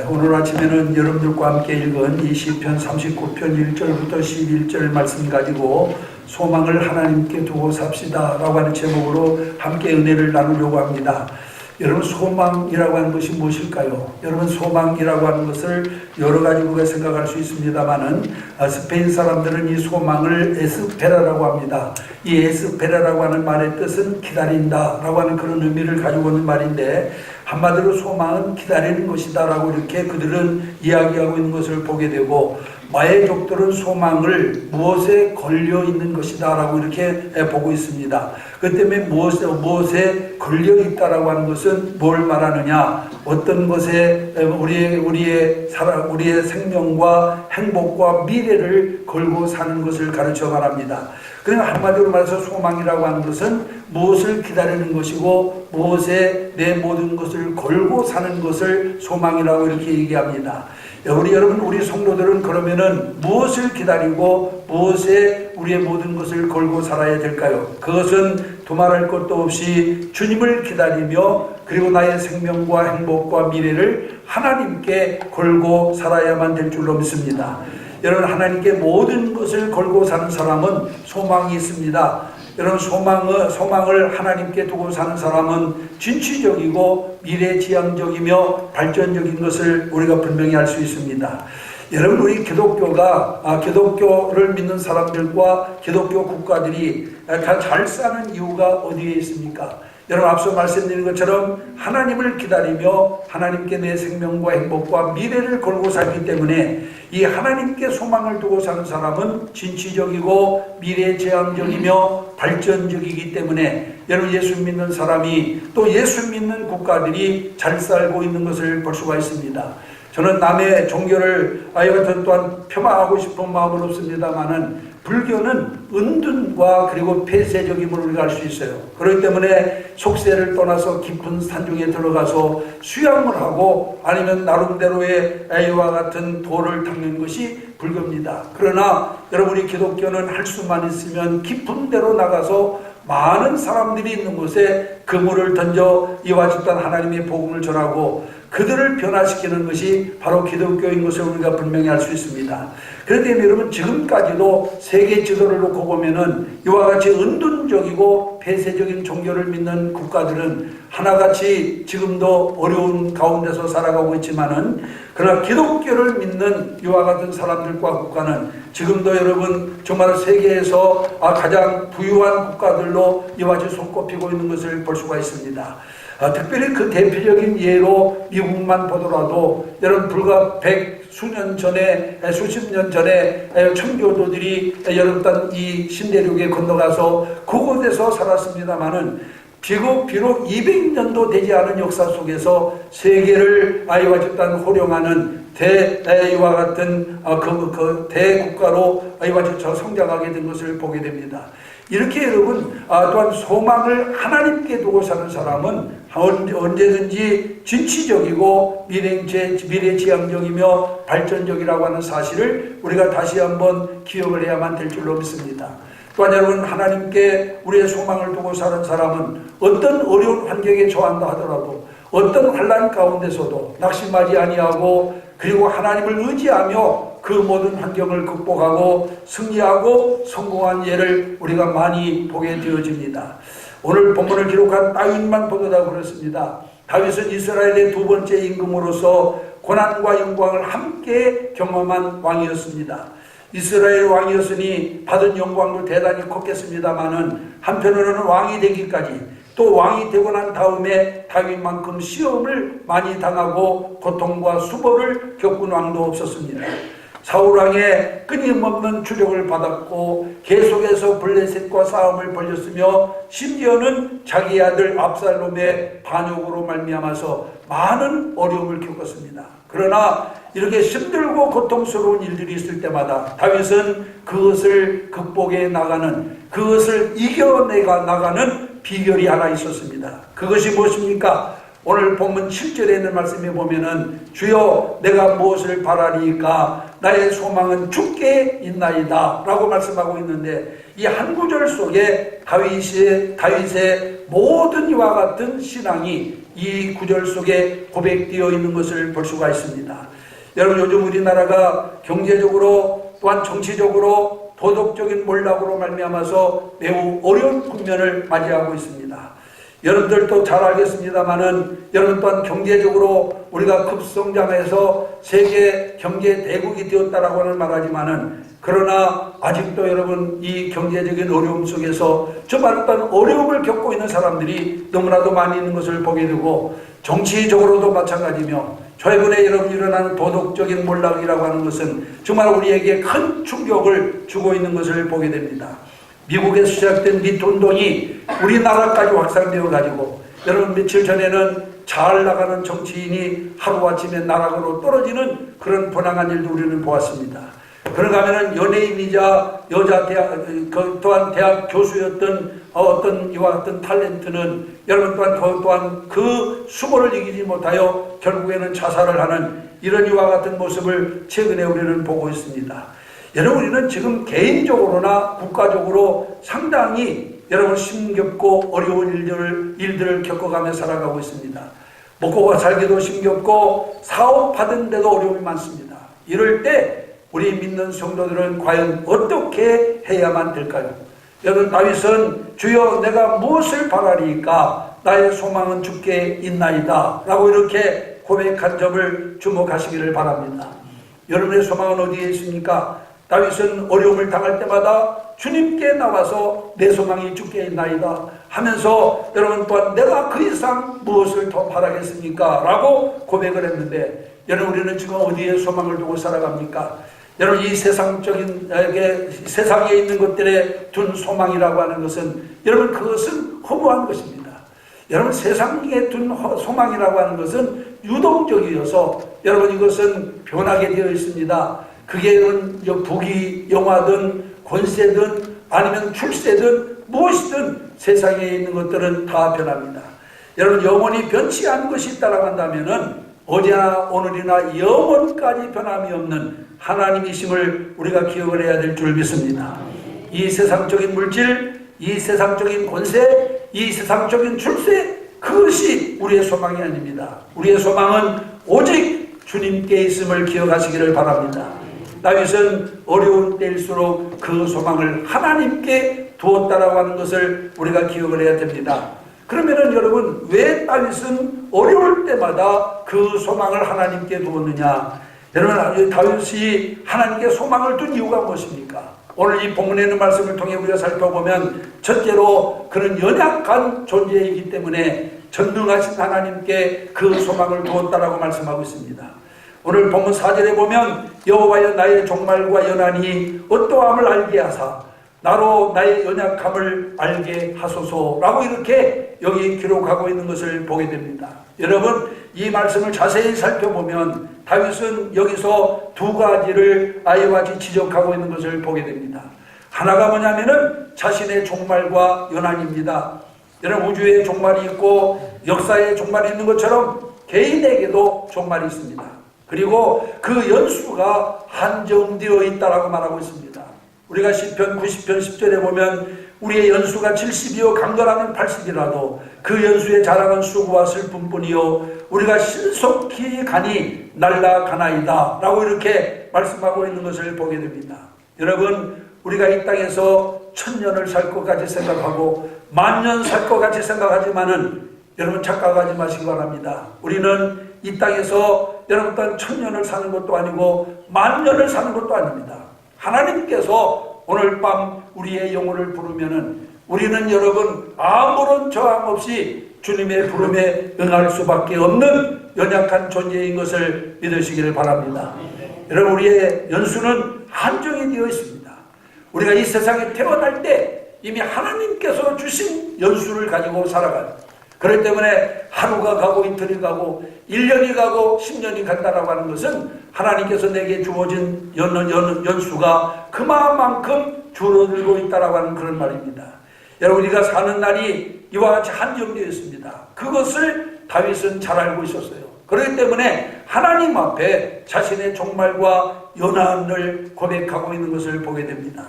오늘 아침에는 여러분들과 함께 읽은 이 시편 39편 1절부터 11절 말씀 가지고 소망을 하나님께 두고 삽시다 라고 하는 제목으로 함께 은혜를 나누려고 합니다. 여러분, 소망이라고 하는 것이 무엇일까요? 여러분, 소망이라고 하는 것을 여러 가지 우리가 생각할 수 있습니다만은 스페인 사람들은 이 소망을 에스페라라고 합니다. 이 에스페라라고 하는 말의 뜻은 기다린다 라고 하는 그런 의미를 가지고 있는 말인데, 한마디로 소망은 기다리는 것이다 라고 이렇게 그들은 이야기하고 있는 것을 보게 되고, 마애족들은 소망을 무엇에 걸려 있는 것이다 라고 이렇게 보고 있습니다. 그 때문에 무엇에 걸려 있다라고 하는 것은 뭘 말하느냐, 어떤 것에 우리의 생명과 행복과 미래를 걸고 사는 것을 가르쳐 말합니다. 그러니까 한마디로 말해서 소망이라고 하는 것은 무엇을 기다리는 것이고 무엇에 내 모든 것을 걸고 사는 것을 소망이라고 이렇게 얘기합니다. 우리 성도들은 그러면은 무엇을 기다리고 무엇에 우리의 모든 것을 걸고 살아야 될까요? 그것은 두말할 것도 없이 주님을 기다리며 그리고 나의 생명과 행복과 미래를 하나님께 걸고 살아야만 될 줄로 믿습니다. 여러분, 하나님께 모든 것을 걸고 사는 사람은 소망이 있습니다. 여러분, 소망을 하나님께 두고 사는 사람은 진취적이고 미래지향적이며 발전적인 것을 우리가 분명히 알 수 있습니다. 여러분, 우리 기독교를 믿는 사람들과 기독교 국가들이 다 잘 사는 이유가 어디에 있습니까? 여러분, 앞서 말씀드린 것처럼 하나님을 기다리며 하나님께 내 생명과 행복과 미래를 걸고 살기 때문에 이 하나님께 소망을 두고 사는 사람은 진취적이고 미래지향적이며 발전적이기 때문에 여러분, 예수 믿는 사람이 또 예수 믿는 국가들이 잘 살고 있는 것을 볼 수가 있습니다. 저는 남의 종교를 또한 폄하하고 싶은 마음은 없습니다만은 불교는 은둔과 그리고 폐쇄적임을 우리가 알 수 있어요. 그렇기 때문에 속세를 떠나서 깊은 산중에 들어가서 수양을 하고 아니면 나름대로의 이와 같은 도를 닦는 것이 불교입니다. 그러나 여러분이 기독교는 할 수만 있으면 깊은 데로 나가서 많은 사람들이 있는 곳에 그물을 던져 이와 같은 하나님의 복음을 전하고 그들을 변화시키는 것이 바로 기독교인 것을 우리가 분명히 알 수 있습니다. 그런데 여러분, 지금까지도 세계 지도를 놓고 보면은 이와 같이 은둔적이고 폐쇄적인 종교를 믿는 국가들은 하나같이 지금도 어려운 가운데서 살아가고 있지만은, 그러나 기독교를 믿는 이와 같은 사람들과 국가는 지금도 여러분 정말 세계에서 가장 부유한 국가들로 이와 같이 손꼽히고 있는 것을 볼 수가 있습니다. 특별히 그 대표적인 예로 미국만 보더라도 여러분, 불과 수십 년 전에 청교도들이 여러분 이 신대륙에 건너가서 그곳에서 살았습니다마는 비록 200년도 되지 않은 역사 속에서 세계를 이와 집단 호령하는 이와 같은 그 대국가로 이와 같이 성장하게 된 것을 보게 됩니다. 이렇게 여러분, 또한 소망을 하나님께 두고 사는 사람은 언제든지 진취적이고 미래지향적이며 발전적이라고 하는 사실을 우리가 다시 한번 기억을 해야만 될 줄로 믿습니다. 또한 여러분, 하나님께 우리의 소망을 두고 사는 사람은 어떤 어려운 환경에 처한다 하더라도 어떤 환난 가운데서도 낙심하지 아니하고 그리고 하나님을 의지하며 그 모든 환경을 극복하고 승리하고 성공한 예를 우리가 많이 보게 되어집니다. 오늘 본문을 기록한 다윗만 보더라도 그렇습니다. 다윗은 이스라엘의 두 번째 임금으로서 고난과 영광을 함께 경험한 왕이었습니다. 이스라엘 왕이었으니 받은 영광도 대단히 컸겠습니다마는 한편으로는 왕이 되기까지 또 왕이 되고 난 다음에 다윗만큼 시험을 많이 당하고 고통과 수고를 겪은 왕도 없었습니다. 사울왕의 끊임없는 추적을 받았고 계속해서 블레셋과 싸움을 벌였으며 심지어는 자기 아들 압살롬의 반역으로 말미암아서 많은 어려움을 겪었습니다. 그러나 이렇게 힘들고 고통스러운 일들이 있을 때마다 다윗은 그것을 극복해 나가는, 그것을 이겨내가 나가는 비결이 하나 있었습니다. 그것이 무엇입니까? 오늘 본문 7절에 있는 말씀에 보면은 주여 내가 무엇을 바라리까? 나의 소망은 주께 있나이다 라고 말씀하고 있는데, 이 한 구절 속에 다윗의 모든 이와 같은 신앙이 이 구절 속에 고백되어 있는 것을 볼 수가 있습니다. 여러분, 요즘 우리나라가 경제적으로 또한 정치적으로 도덕적인 몰락으로 말미암아서 매우 어려운 국면을 맞이하고 있습니다. 여러분들도 잘 알겠습니다만은, 여러분 또한 경제적으로 우리가 급성장해서 세계 경제 대국이 되었다라고 하는 말하지만은, 그러나 아직도 여러분 이 경제적인 어려움 속에서 정말 어떤 어려움을 겪고 있는 사람들이 너무나도 많이 있는 것을 보게 되고, 정치적으로도 마찬가지며, 최근에 여러분 일어나는 도덕적인 몰락이라고 하는 것은 정말 우리에게 큰 충격을 주고 있는 것을 보게 됩니다. 미국에서 시작된 미투 운동이 우리나라까지 확산되어 가지고, 여러분 며칠 전에는 잘 나가는 정치인이 하루아침에 나락으로 떨어지는 그런 분황한 일도 우리는 보았습니다. 그런가 하면은 연예인이자 여자 또한 대학 교수였던 어떤 이와 같은 탤런트는 여러분 또한 그 수모를 이기지 못하여 결국에는 자살을 하는 이런 이와 같은 모습을 최근에 우리는 보고 있습니다. 여러분, 우리는 지금 개인적으로나 국가적으로 상당히 여러분 힘겹고 어려운 일들을 겪어가며 살아가고 있습니다. 먹고 살기도 힘겹고 사업하던 데도 어려움이 많습니다. 이럴 때 우리 믿는 성도들은 과연 어떻게 해야만 될까요? 여러분, 다윗은 주여 내가 무엇을 바라리까? 나의 소망은 주께 있나이다 라고 이렇게 고백한 점을 주목하시기를 바랍니다. 여러분의 소망은 어디에 있습니까? 다윗은 어려움을 당할 때마다 주님께 나와서 내 소망이 주께 있나이다 하면서, 여러분 또한 내가 그 이상 무엇을 더 바라겠습니까? 라고 고백을 했는데, 여러분 우리는 지금 어디에 소망을 두고 살아갑니까? 여러분, 이 세상에 있는 것들에 둔 소망이라고 하는 것은, 여러분 그것은 허무한 것입니다. 여러분, 세상에 둔 소망이라고 하는 것은 유동적이어서 여러분 이것은 변하게 되어 있습니다. 그게 부귀 영화든 권세든 아니면 출세든 무엇이든 세상에 있는 것들은 다 변합니다. 여러분, 영원히 변치 않은 것이 있다고 한다면은 어제나 오늘이나 영원까지 변함이 없는 하나님이심을 우리가 기억을 해야 될 줄 믿습니다. 이 세상적인 물질, 이 세상적인 권세, 이 세상적인 출세, 그것이 우리의 소망이 아닙니다. 우리의 소망은 오직 주님께 있음을 기억하시기를 바랍니다. 다윗은 어려운 때일수록 그 소망을 하나님께 두었다라고 하는 것을 우리가 기억을 해야 됩니다. 그러면은 여러분, 왜 다윗은 어려울 때마다 그 소망을 하나님께 두었느냐? 여러분, 다윗이 하나님께 소망을 둔 이유가 무엇입니까? 오늘 이 본문에 있는 말씀을 통해 우리가 살펴보면, 첫째로 그는 연약한 존재이기 때문에 전능하신 하나님께 그 소망을 두었다라고 말씀하고 있습니다. 오늘 본문 4절에 보면, 여호와여 나의 종말과 연한이 어떠함을 알게 하사 나로 나의 연약함을 알게 하소서라고 이렇게 여기 기록하고 있는 것을 보게 됩니다. 여러분, 이 말씀을 자세히 살펴보면 다윗은 여기서 두 가지를 아이와 같이 지적하고 있는 것을 보게 됩니다. 하나가 뭐냐면은 자신의 종말과 연한입니다. 여러분, 우주에 종말이 있고 역사에 종말이 있는 것처럼 개인에게도 종말이 있습니다. 그리고 그 연수가 한정되어 있다라고 말하고 있습니다. 우리가 시편 90편 10절에 보면 우리의 연수가 70이요 강건하면 80이라도 그 연수의 자랑은 수고와 슬픔뿐이요 우리가 신속히 가니 날아가나이다 라고 이렇게 말씀하고 있는 것을 보게 됩니다. 여러분, 우리가 이 땅에서 1000년을 살 것 같이 생각하고 10,000년 살 것 같이 생각하지만은 여러분 착각하지 마시기 바랍니다. 우리는 이 땅에서 여러분 또한 1000년을 사는 것도 아니고 10,000년을 사는 것도 아닙니다. 하나님께서 오늘 밤 우리의 영혼을 부르면은 우리는 여러분 아무런 저항 없이 주님의 부름에 응할 수밖에 없는 연약한 존재인 것을 믿으시기를 바랍니다. 여러분, 우리의 연수는 한정이 되어 있습니다. 우리가 이 세상에 태어날 때 이미 하나님께서 주신 연수를 가지고 살아가요. 그렇기 때문에 하루가 가고 이틀이 가고 1년이 가고 10년이 간다라고 하는 것은 하나님께서 내게 주어진 연수가 그만큼 줄어들고 있다라고 하는 그런 말입니다. 여러분, 우리가 사는 날이 이와 같이 한정되어 있습니다. 그것을 다윗은 잘 알고 있었어요. 그렇기 때문에 하나님 앞에 자신의 종말과 연한을 고백하고 있는 것을 보게 됩니다.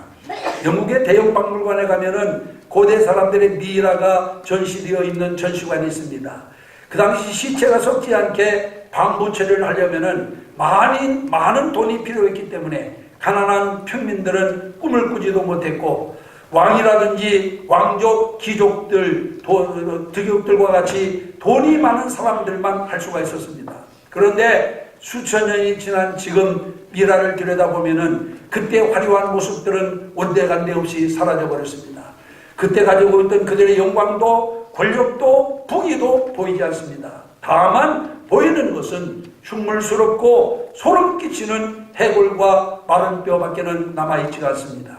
영국의 대형 박물관에 가면은 고대 사람들의 미라가 전시되어 있는 전시관이 있습니다. 그 당시 시체가 썩지 않게 방부 처리를 하려면은 많은 돈이 필요했기 때문에 가난한 평민들은 꿈을 꾸지도 못했고, 왕이라든지 왕족, 귀족들, 득역들과 같이 돈이 많은 사람들만 할 수가 있었습니다. 그런데 수천 년이 지난 지금 미라를 들여다보면은 그때 화려한 모습들은 온데간데 없이 사라져버렸습니다. 그때 가지고 있던 그들의 영광도 권력도 부귀도 보이지 않습니다. 다만 보이는 것은 흉물스럽고 소름 끼치는 해골과 마른 뼈밖에는 남아있지가 않습니다.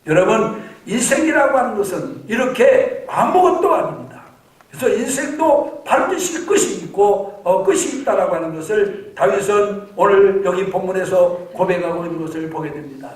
여러분, 인생이라고 하는 것은 이렇게 아무것도 아닙니다. 그래서 인생도 반드시 끝이 있고 끝이 있다라고 하는 것을 다윗은 오늘 여기 본문에서 고백하고 있는 것을 보게 됩니다.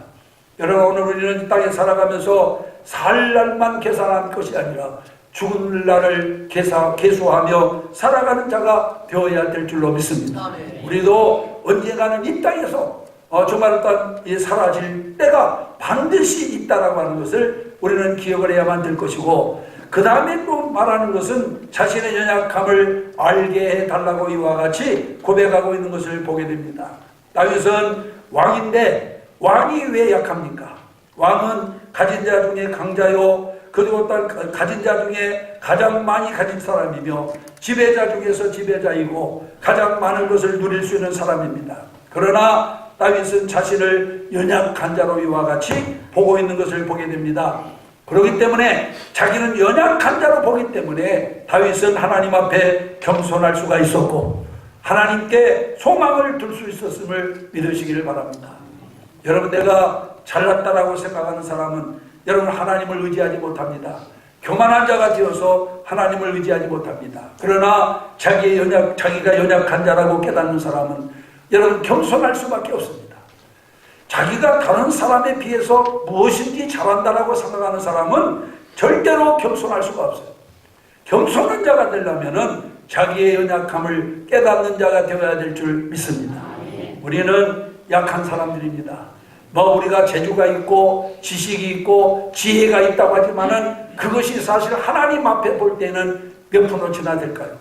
여러분, 오늘 우리는 이 땅에 살아가면서 살 날만 계산한 것이 아니라 죽은 날을 계수하며 살아가는 자가 되어야 될 줄로 믿습니다. 우리도 언젠가는 이 땅에서 정말 어떤 사라질 때가 반드시 있다라고 하는 것을 우리는 기억을 해야만 될 것이고, 그 다음에 또 말하는 것은 자신의 연약함을 알게 해달라고 이와 같이 고백하고 있는 것을 보게 됩니다. 다윗은 왕인데 왕이 왜 약합니까? 왕은 가진 자 중에 강자요, 그리고 또 가진 자 중에 가장 많이 가진 사람이며 지배자 중에서 지배자이고 가장 많은 것을 누릴 수 있는 사람입니다. 그러나 다윗은 자신을 연약한 자로 이와 같이 보고 있는 것을 보게 됩니다. 그렇기 때문에 자기는 연약한 자로 보기 때문에 다윗은 하나님 앞에 겸손할 수가 있었고 하나님께 소망을 둘 수 있었음을 믿으시기를 바랍니다. 여러분, 내가 잘났다라고 생각하는 사람은 여러분 하나님을 의지하지 못합니다. 교만한 자가 되어서 하나님을 의지하지 못합니다. 그러나 자기가 연약한 자라고 깨닫는 사람은 여러분 겸손할 수밖에 없습니다. 자기가 다른 사람에 비해서 무엇인지 잘한다라고 생각하는 사람은 절대로 겸손할 수가 없어요. 겸손한 자가 되려면은 자기의 연약함을 깨닫는 자가 되어야 될 줄 믿습니다. 우리는 약한 사람들입니다. 우리가 재주가 있고 지식이 있고 지혜가 있다고 하지만은 그것이 사실 하나님 앞에 볼 때는 몇 프로치나 될까요?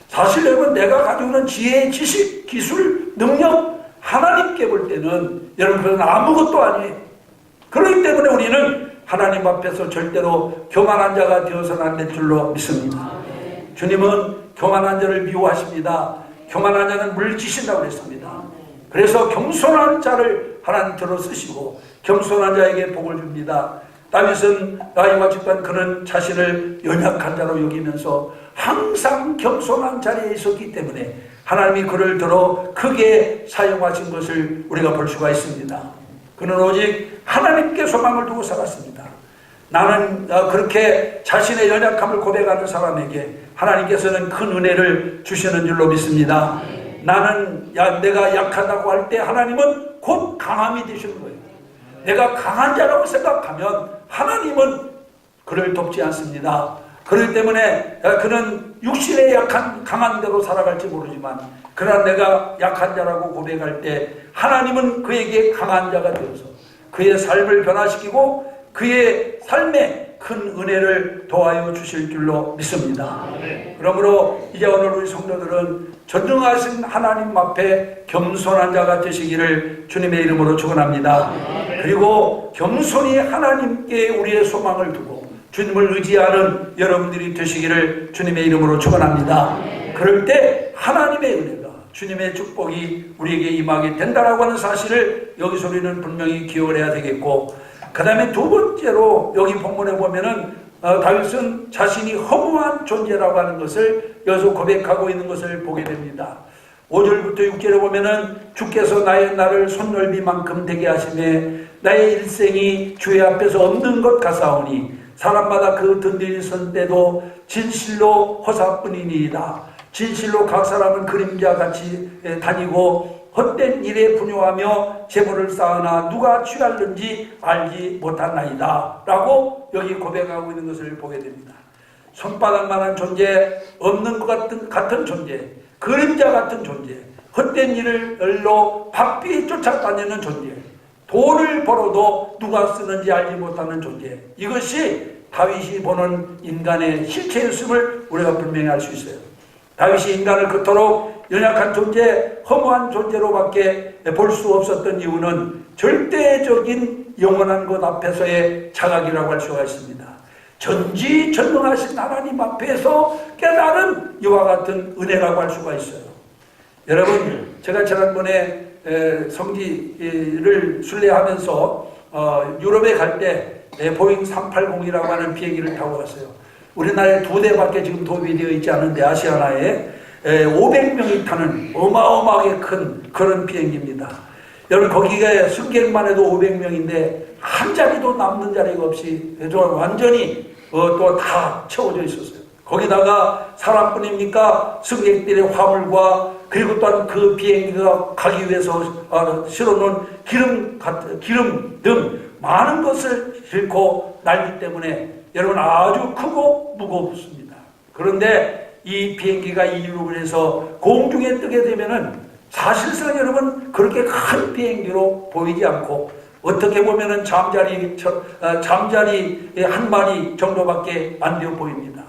사실 여러분, 내가 가지고 있는 지혜, 지식, 기술, 능력, 하나님께 볼 때는 여러분 그건 아무것도 아니에요. 그렇기 때문에 우리는 하나님 앞에서 절대로 교만한 자가 되어서는 안 될 줄로 믿습니다. 주님은 교만한 자를 미워하십니다. 교만한 자는 물리치신다고 그랬습니다. 그래서 겸손한 자를 하나님께로 쓰시고 겸손한 자에게 복을 줍니다. 다윗은 나이와 집단 그는 자신을 연약한 자로 여기면서 항상 겸손한 자리에 있었기 때문에 하나님이 그를 들어 크게 사용하신 것을 우리가 볼 수가 있습니다. 그는 오직 하나님께 소망을 두고 살았습니다. 나는 그렇게 자신의 연약함을 고백하는 사람에게 하나님께서는 큰 은혜를 주시는 줄로 믿습니다. 나는 내가 약하다고 할 때 하나님은 곧 강함이 되시는 거예요. 내가 강한 자라고 생각하면 하나님은 그를 돕지 않습니다. 그렇기 때문에 그는 육신에 강한 대로 살아갈지 모르지만 그러나 내가 약한 자라고 고백할 때 하나님은 그에게 강한 자가 되어서 그의 삶을 변화시키고 그의 삶에 큰 은혜를 도와여 주실 줄로 믿습니다. 그러므로 이제 오늘 우리 성도들은 전능하신 하나님 앞에 겸손한 자가 되시기를 주님의 이름으로 축원합니다. 그리고 겸손히 하나님께 우리의 소망을 두고 주님을 의지하는 여러분들이 되시기를 주님의 이름으로 축원합니다. 그럴 때 하나님의 은혜가, 주님의 축복이 우리에게 임하게 된다라고 하는 사실을 여기서 우리는 분명히 기억을 해야 되겠고, 그 다음에 두 번째로 여기 본문에 보면은 다윗은 자신이 허무한 존재라고 하는 것을 여기서 고백하고 있는 것을 보게 됩니다. 5절부터 6절에 보면은 주께서 나의 날을 손넓이만큼 되게 하시매 나의 일생이 주의 앞에서 없는 것 같사오니 사람마다 그 든든히 선 때도 진실로 허사뿐이니이다. 진실로 각 사람은 그림자같이 다니고 헛된 일에 분요하며 재물을 쌓으나 누가 취할는지 알지 못하나이다 라고 여기 고백하고 있는 것을 보게 됩니다. 손바닥만한 존재, 없는 것 같은 존재, 그림자 같은 존재, 헛된 일로 바삐 쫓아다니는 존재, 돈을 벌어도 누가 쓰는지 알지 못하는 존재, 이것이 다윗이 보는 인간의 실체였음을 우리가 분명히 알 수 있어요. 다윗이 인간을 그토록 연약한 존재, 허무한 존재로밖에 볼 수 없었던 이유는 절대적인 영원한 것 앞에서의 자각이라고 할 수가 있습니다. 전지전능하신 하나님 앞에서 깨달은 이와 같은 은혜라고 할 수가 있어요. 여러분, 제가 지난번에 성지를 순례하면서 유럽에 갈 때 보잉 380이라고 하는 비행기를 타고 갔어요. 우리나라에 2대밖에 지금 도입되어 있지 않은데 아시아나에 500명이 타는 어마어마하게 큰 그런 비행기입니다. 여러분, 거기가 승객만 해도 500명인데 한 자리도 남는 자리가 없이 완전히 또 다 채워져 있었어요. 거기다가 사람뿐입니까? 승객들의 화물과 그리고 또한 그 비행기가 가기 위해서 실어놓은 기름 등 많은 것을 싣고 날기 때문에 여러분 아주 크고 무겁습니다. 그런데 이 비행기가 이륙을 해서 공중에 뜨게 되면은 사실상 여러분 그렇게 큰 비행기로 보이지 않고 어떻게 보면은 잠자리 한 마리 정도밖에 안 되어 보입니다.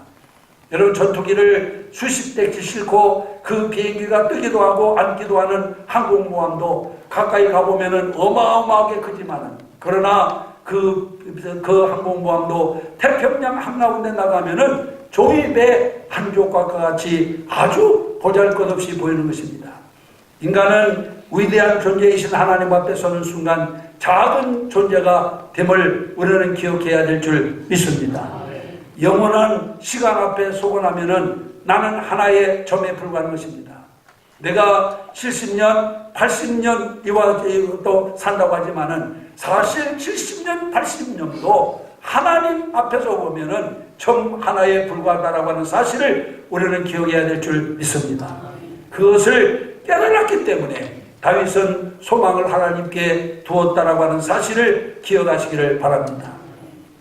여러분, 전투기를 수십 대씩 싣고 그 비행기가 뜨기도 하고 앉기도 하는 항공모함도 가까이 가보면은 어마어마하게 크지만은, 그러나 그 항공모함도 태평양 한가운데 나가면은 종이배 한 족과 같이 아주 보잘것없이 보이는 것입니다. 인간은 위대한 존재이신 하나님 앞에 서는 순간 작은 존재가 됨을 우리는 기억해야 될 줄 믿습니다. 영원한 시간 앞에 소원하면은 나는 하나의 점에 불과한 것입니다. 내가 70년, 80년 이와 또 산다고 하지만은 사실 70년, 80년도 하나님 앞에서 보면은 점 하나에 불과하다라고 하는 사실을 우리는 기억해야 될 줄 믿습니다. 그것을 깨달았기 때문에 다윗은 소망을 하나님께 두었다라고 하는 사실을 기억하시기를 바랍니다.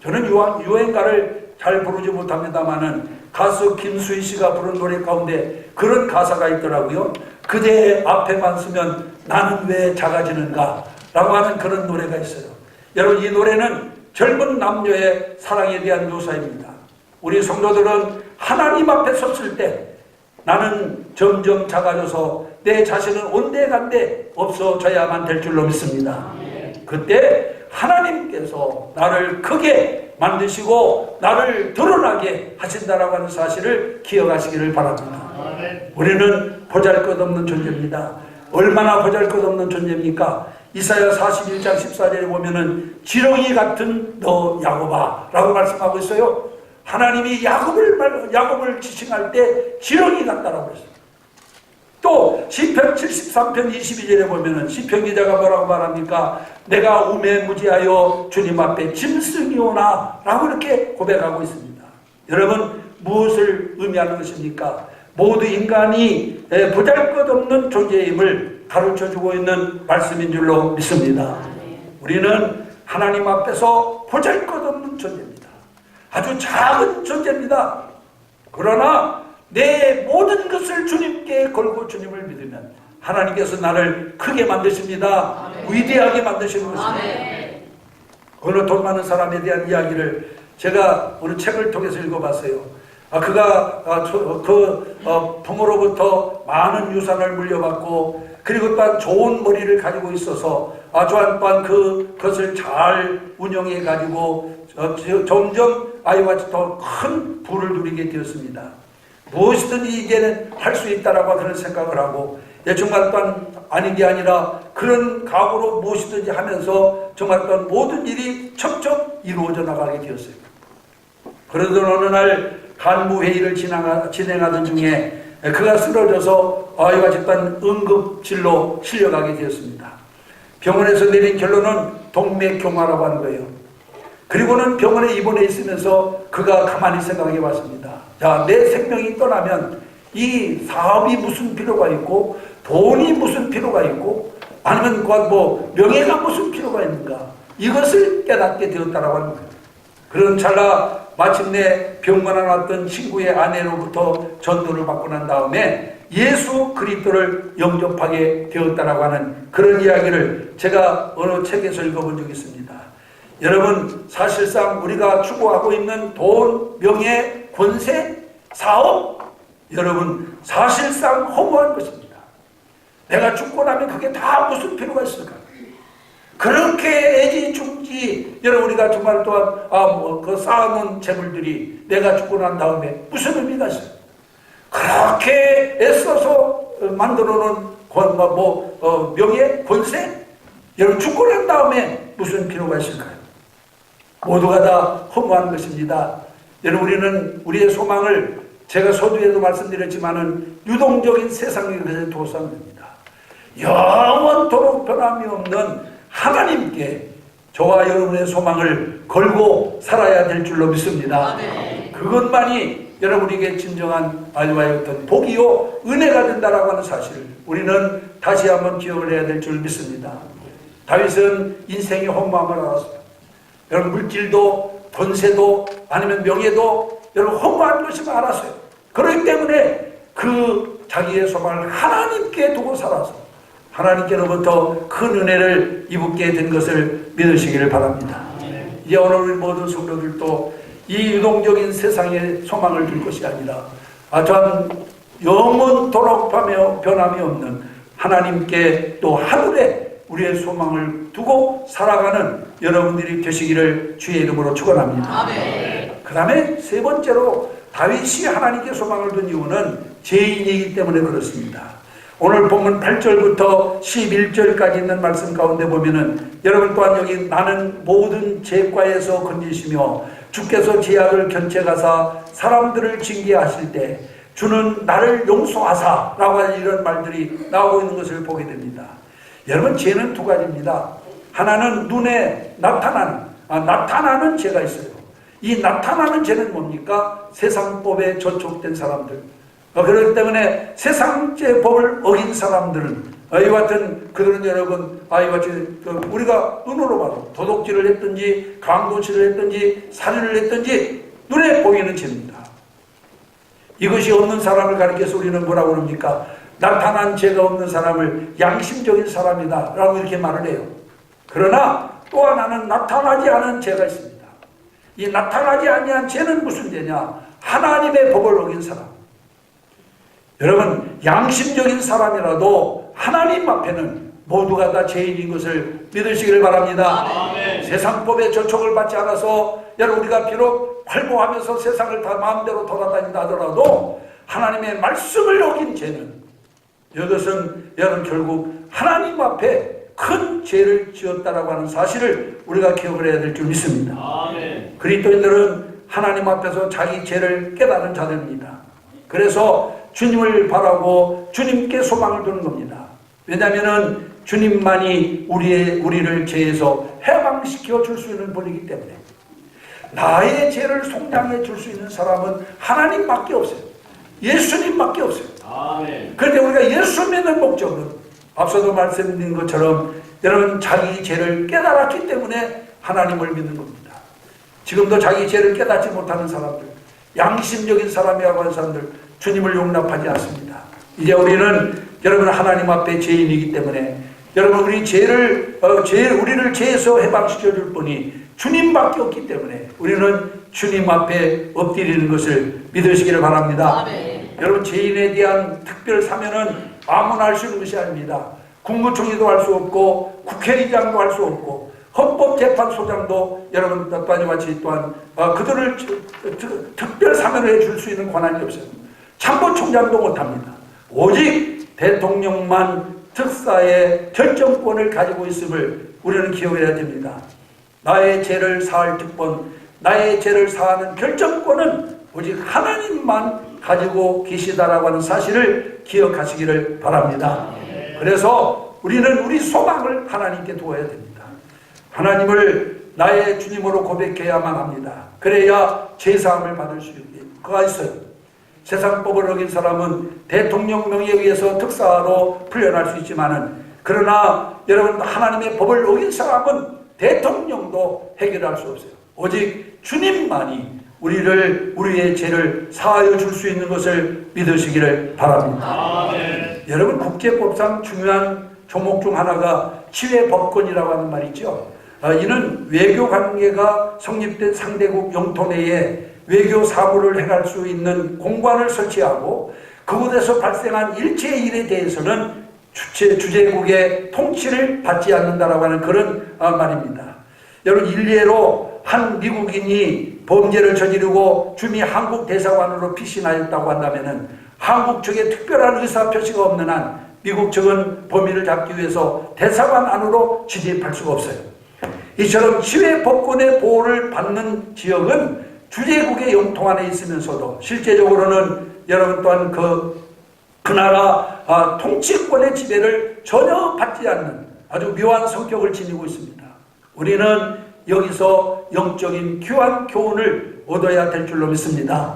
저는 유행가를 잘 부르지 못합니다만은 가수 김수희 씨가 부른 노래 가운데 그런 가사가 있더라고요. 그대 앞에만 서면 나는 왜 작아지는가 라고 하는 그런 노래가 있어요. 여러분, 이 노래는 젊은 남녀의 사랑에 대한 묘사입니다. 우리 성도들은 하나님 앞에 섰을 때 나는 점점 작아져서 내 자신은 온데간데 없어져야만 될 줄로 믿습니다. 그때 하나님께서 나를 크게 만드시고 나를 드러나게 하신다라고 하는 사실을 기억하시기를 바랍니다. 우리는 보잘것없는 존재입니다. 얼마나 보잘것없는 존재입니까? 이사야 41장 14절에 보면은 지렁이 같은 너 야곱아 라고 말씀하고 있어요. 하나님이 야곱을 지칭할 때 지렁이 같다라고 했어요. 또 시편 73편 22절에 보면은 시편 기자가 뭐라고 말합니까? 내가 우매무지하여 주님 앞에 짐승이오나 라고 이렇게 고백하고 있습니다. 여러분, 무엇을 의미하는 것입니까? 모두 인간이 보잘것없는 존재임을 가르쳐주고 있는 말씀인 줄로 믿습니다. 우리는 하나님 앞에서 보잘것없는 존재입니다. 아주 작은 존재입니다. 그러나 내 모든 것을 주님께 걸고 주님을 믿으면 하나님께서 나를 크게 만드십니다. 위대하게 만드시는 것입니다. 어느 돈 많은 사람에 대한 이야기를 제가 어느 책을 통해서 읽어봤어요. 그가 부모로부터 많은 유산을 물려받고 그리고 또한 좋은 머리를 가지고 있어서 또한 그것을 잘 운영해 가지고 점점 아이와 더 큰 부를 누리게 되었습니다. 무엇이든지 이제는 할 수 있다라고 그런 생각을 하고 정말 또한 아닌 게 아니라 그런 각오로 무엇이든지 하면서 정말 또한 모든 일이 척척 이루어져 나가게 되었어요. 그러던 어느 날 간부회의를 진행하던 중에 그가 쓰러져서 아이와 집단 응급실로 실려가게 되었습니다. 병원에서 내린 결론은 동맥경화라고 하는 거예요. 그리고는 병원에 입원해 있으면서 그가 가만히 생각해 봤습니다. 자, 내 생명이 떠나면 이 사업이 무슨 필요가 있고 돈이 무슨 필요가 있고 아니면 명예가 무슨 필요가 있는가, 이것을 깨닫게 되었다라고 하는 거예요. 그런 찰나 마침내 병원에 왔던 친구의 아내로부터 전도를 받고 난 다음에 예수 그리스도를 영접하게 되었다라고 하는 그런 이야기를 제가 어느 책에서 읽어본 적이 있습니다. 여러분, 사실상 우리가 추구하고 있는 돈, 명예, 권세, 사업, 여러분 사실상 허무한 것입니다. 내가 죽고 나면 그게 다 무슨 필요가 있을까? 그렇게 애지중지 여러분 우리가 정말 또한 그 쌓아놓은 재물들이 내가 죽고 난 다음에 무슨 의미가 있어요? 그렇게 애써서 만들어놓은 명예, 권세, 여러분 죽고 난 다음에 무슨 필요가 있을까요? 모두가 다 허무한 것입니다. 여러분 우리는 우리의 소망을 제가 서두에도 말씀드렸지만은 유동적인 세상에 대해서 두어서 안 됩니다. 영원토록 변함이 없는 하나님께 저와 여러분의 소망을 걸고 살아야 될 줄로 믿습니다. 그것만이 여러분에게 진정한 아주와의 어떤 복이요 은혜가 된다라고 하는 사실을 우리는 다시 한번 기억을 해야 될 줄 믿습니다. 다윗은 인생의 허무함을 알았어요. 여러분 물질도 권세도 아니면 명예도 여러분 허무한 것임을 알았어요. 그렇기 때문에 그 자기의 소망을 하나님께 두고 살아서 하나님께로부터 큰 은혜를 입게 된 것을 믿으시기를 바랍니다. 이제 오늘 우리 모든 성도들도 이 유동적인 세상에 소망을 둘 것이 아니라 전 영원토록 변함이 없는 하나님께 또 하늘에 우리의 소망을 두고 살아가는 여러분들이 되시기를 주의 이름으로 축원합니다. 그 다음에 세 번째로 다윗이 하나님께 소망을 둔 이유는 죄인이기 때문에 그렇습니다. 오늘 본문 8절부터 11절까지 있는 말씀 가운데 보면은 여러분 또한 여기 나는 모든 죄과에서 건지시며 주께서 죄악을 견책하사 사람들을 징계하실 때 주는 나를 용서하사 라고 하는 이런 말들이 나오고 있는 것을 보게 됩니다. 여러분 죄는 두 가지입니다. 하나는 눈에 나타나는 죄가 있어요. 이 나타나는 죄는 뭡니까? 세상법에 저촉된 사람들. 그렇기 때문에 세상의 법을 어긴 사람들은 이와 같은 그들은 여러분 이와 같이 우리가 눈으로 봐도 도둑질을 했든지 강도질을 했든지 살인을 했든지 눈에 보이는 죄입니다. 이것이 없는 사람을 가리켜서 우리는 뭐라고 합니까? 나타난 죄가 없는 사람을 양심적인 사람이다 라고 이렇게 말을 해요. 그러나 또 하나는 나타나지 않은 죄가 있습니다. 이 나타나지 아니한 죄는 무슨 죄냐? 하나님의 법을 어긴 사람. 여러분 양심적인 사람이라도 하나님 앞에는 모두가 다 죄인인 것을 믿으시기를 바랍니다. 세상법에 저촉을 받지 않아서 여러분 우리가 비록 활보하면서 세상을 다 마음대로 돌아다닌다 하더라도 하나님의 말씀을 어긴 죄는 이것은 여러분 결국 하나님 앞에 큰 죄를 지었다라고 하는 사실을 우리가 기억을 해야 될 줄 믿습니다. 그리스도인들은 하나님 앞에서 자기 죄를 깨달은 자들입니다. 그래서 주님을 바라고 주님께 소망을 두는 겁니다. 왜냐하면 주님만이 우리를 죄에서 해방시켜 줄 수 있는 분이기 때문에 나의 죄를 속량해 줄 수 있는 사람은 하나님밖에 없어요. 예수님밖에 없어요. 그런데 우리가 예수 믿는 목적은 앞서도 말씀드린 것처럼 여러분 자기 죄를 깨달았기 때문에 하나님을 믿는 겁니다. 지금도 자기 죄를 깨닫지 못하는 사람들, 양심적인 사람이라고 하는 사람들 주님을 용납하지 않습니다. 이제 우리는 여러분 하나님 앞에 죄인이기 때문에 여러분 우리를 죄에서 해방시켜 줄 분이 주님밖에 없기 때문에 우리는 주님 앞에 엎드리는 것을 믿으시기를 바랍니다. 여러분 죄인에 대한 특별 사면은 아무나 할 수 있는 것이 아닙니다. 국무총리도 할 수 없고 국회의장도 할 수 없고 헌법재판소장도 여러분 또한 같이 또한 그들을 특별 사면을 해줄 수 있는 권한이 없어요. 참모총장도 못합니다. 오직 대통령만 특사의 결정권을 가지고 있음을 우리는 기억해야 됩니다. 나의 죄를 사할 특권, 나의 죄를 사하는 결정권은 오직 하나님만 가지고 계시다라고 하는 사실을 기억하시기를 바랍니다. 그래서 우리는 우리 소망을 하나님께 두어야 됩니다. 하나님을 나의 주님으로 고백해야만 합니다. 그래야 죄사함을 받을 수 있어요. 세상법을 어긴 사람은 대통령 명의에 의해서 특사로 풀려날 수 있지만은 그러나 여러분 하나님의 법을 어긴 사람은 대통령도 해결할 수 없어요. 오직 주님만이 우리의 죄를 사하여 줄 수 있는 것을 믿으시기를 바랍니다. 여러분, 국제법상 중요한 조목 중 하나가 치외법권이라고 하는 말이죠. 이는 외교 관계가 성립된 상대국 영토 내에 외교 사무를 행할 수 있는 공관을 설치하고 그곳에서 발생한 일체의 일에 대해서는 주재국의 통치를 받지 않는다라고 하는 그런 말입니다. 여러분, 일례로 한 미국인이 범죄를 저지르고 주미 한국 대사관으로 피신하였다고 한다면은 한국 측에 특별한 의사 표시가 없는 한 미국 측은 범인을 잡기 위해서 대사관 안으로 진입할 수가 없어요. 이처럼 치외법권의 보호를 받는 지역은 주재국의 영토 안에 있으면서도 실제적으로는 여러분 또한 그 나라 통치권의 지배를 전혀 받지 않는 아주 묘한 성격을 지니고 있습니다. 우리는 여기서 영적인 귀한 교훈을 얻어야 될 줄로 믿습니다.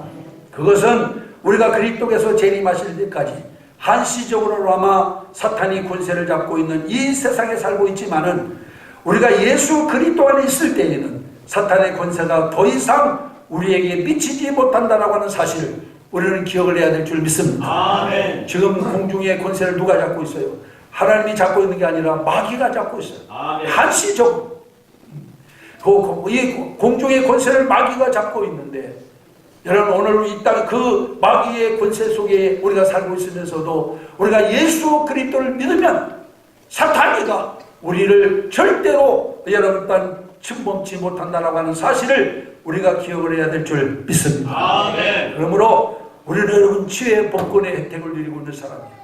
그것은 우리가 그리스도께서 재림하실 때까지 한시적으로나마 사탄이 권세를 잡고 있는 이 세상에 살고 있지만은 우리가 예수 그리스도 안에 있을 때에는 사탄의 권세가 더 이상 우리에게 미치지 못한다라고 하는 사실을 우리는 기억을 해야 될 줄 믿습니다. 아멘. 지금 공중의 권세를 누가 잡고 있어요? 하나님이 잡고 있는 게 아니라 마귀가 잡고 있어요. 아멘. 한시적으로. 이 공중의 권세를 마귀가 잡고 있는데 여러분, 오늘 이 땅 그 마귀의 권세 속에 우리가 살고 있으면서도 우리가 예수 그리스도를 믿으면 사탄이가 우리를 절대로 여러분 땅 침범치 못한다라고 하는 사실을 우리가 기억을 해야 될 줄 믿습니다. 아멘. 그러므로 우리는 여러분 치외법권의 혜택을 누리고 있는 사람이에요.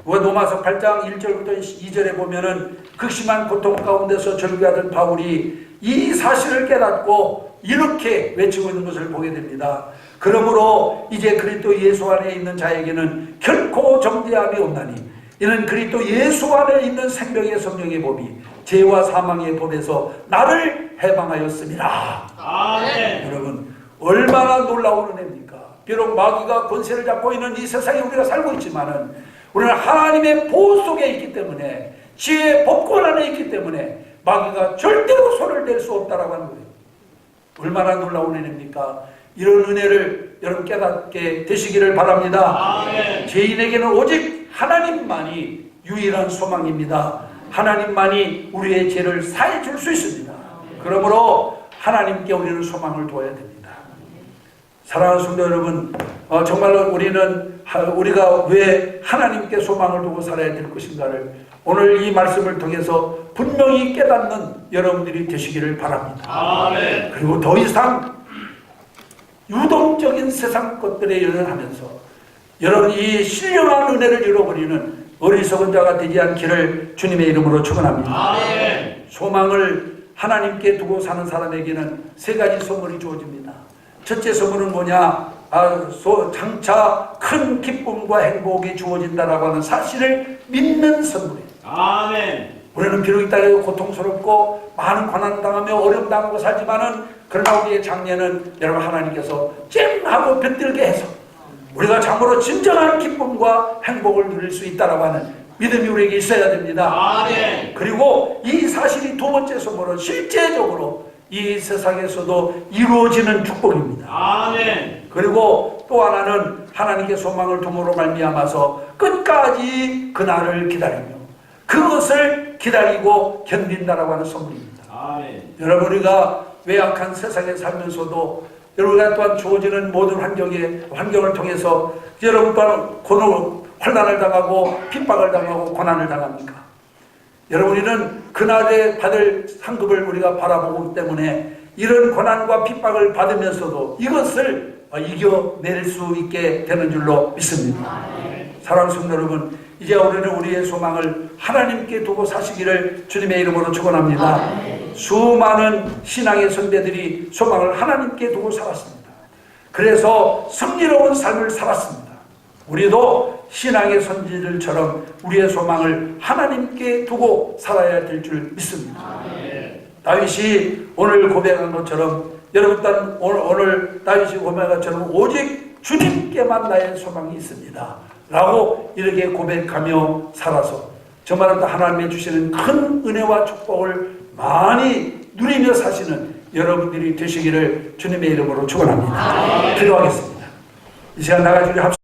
로마서 8장 1절부터 2절에 보면은 극심한 고통 가운데서 절규하던 바울이 이 사실을 깨닫고 이렇게 외치고 있는 것을 보게 됩니다. 그러므로 이제 그리스도 예수 안에 있는 자에게는 결코 정죄함이 없나니 이는 그리스도 예수 안에 있는 생명의 성령의 법이 죄와 사망의 법에서 나를 해방하였습니다. 아멘. 여러분, 얼마나 놀라운 은혜입니까? 비록 마귀가 권세를 잡고 있는 이 세상에 우리가 살고 있지만은 우리는 하나님의 보호 속에 있기 때문에 지혜의 법권 안에 있기 때문에 마귀가 절대로 손을 댈 수 없다라고 하는 거예요. 얼마나 놀라운 은혜입니까? 이런 은혜를 여러분 깨닫게 되시기를 바랍니다. 아멘. 죄인에게는 오직 하나님만이 유일한 소망입니다. 하나님만이 우리의 죄를 사해 줄 수 있습니다. 그러므로 하나님께 우리는 소망을 둬야 됩니다. 사랑하는 성도 여러분, 정말로 우리가 왜 하나님께 소망을 두고 살아야 될 것인가를 오늘 이 말씀을 통해서 분명히 깨닫는 여러분들이 되시기를 바랍니다. 아멘. 그리고 더 이상 유동적인 세상 것들에 연연하면서 여러분 이 신령한 은혜를 잃어버리는 어리석은 자가 되지 않기를 주님의 이름으로 축원합니다. 아멘. 소망을 하나님께 두고 사는 사람에게는 세 가지 선물이 주어집니다. 첫째 선물은 뭐냐? 장차 큰 기쁨과 행복이 주어진다라고 하는 사실을 믿는 선물이에요. 아멘. 우리는 비록 이 땅에서 고통스럽고 많은 고난 당하며 어려움 당하고 살지만은 그러나 우리의 장래는 여러분 하나님께서 쨍하고 빛들게 해서 우리가 참으로 진정한 기쁨과 행복을 누릴 수 있다라고 하는 믿음이 우리에게 있어야 됩니다. 아멘. 그리고 이 사실이 두 번째 선물은 실제적으로 이 세상에서도 이루어지는 축복입니다. 아멘. 그리고 또 하나는 하나님께 소망을 둠으로 말미암아서 끝까지 그날을 기다리며 그것을 기다리고 견딘다라고 하는 선물입니다. 아멘. 여러분, 우리가 외악한 세상에 살면서도 여러분과 또한 주어지는 모든 환경을 통해서 여러분 또한 환난을 당하고 핍박을 당하고 고난을 당합니까? 여러분, 우리는 그날에 받을 상급을 우리가 바라보고 있기 때문에 이런 고난과 핍박을 받으면서도 이것을 이겨낼 수 있게 되는 줄로 믿습니다. 사랑하는 성도 여러분, 이제 우리는 우리의 소망을 하나님께 두고 사시기를 주님의 이름으로 축원합니다. 수많은 신앙의 선배들이 소망을 하나님께 두고 살았습니다. 그래서 승리로운 삶을 살았습니다. 우리도 신앙의 선지들처럼 우리의 소망을 하나님께 두고 살아야 될 줄 믿습니다. 다윗이 오늘 고백한 것처럼 여러분 오늘 다윗이 고백한 것처럼 오직 주님께만 나의 소망이 있습니다 라고 이렇게 고백하며 살아서 정말 하나님의 주시는 큰 은혜와 축복을 많이 누리며 사시는 여러분들이 되시기를 주님의 이름으로 축원합니다. 기도하겠습니다. 이 시간 나가주려 합시다.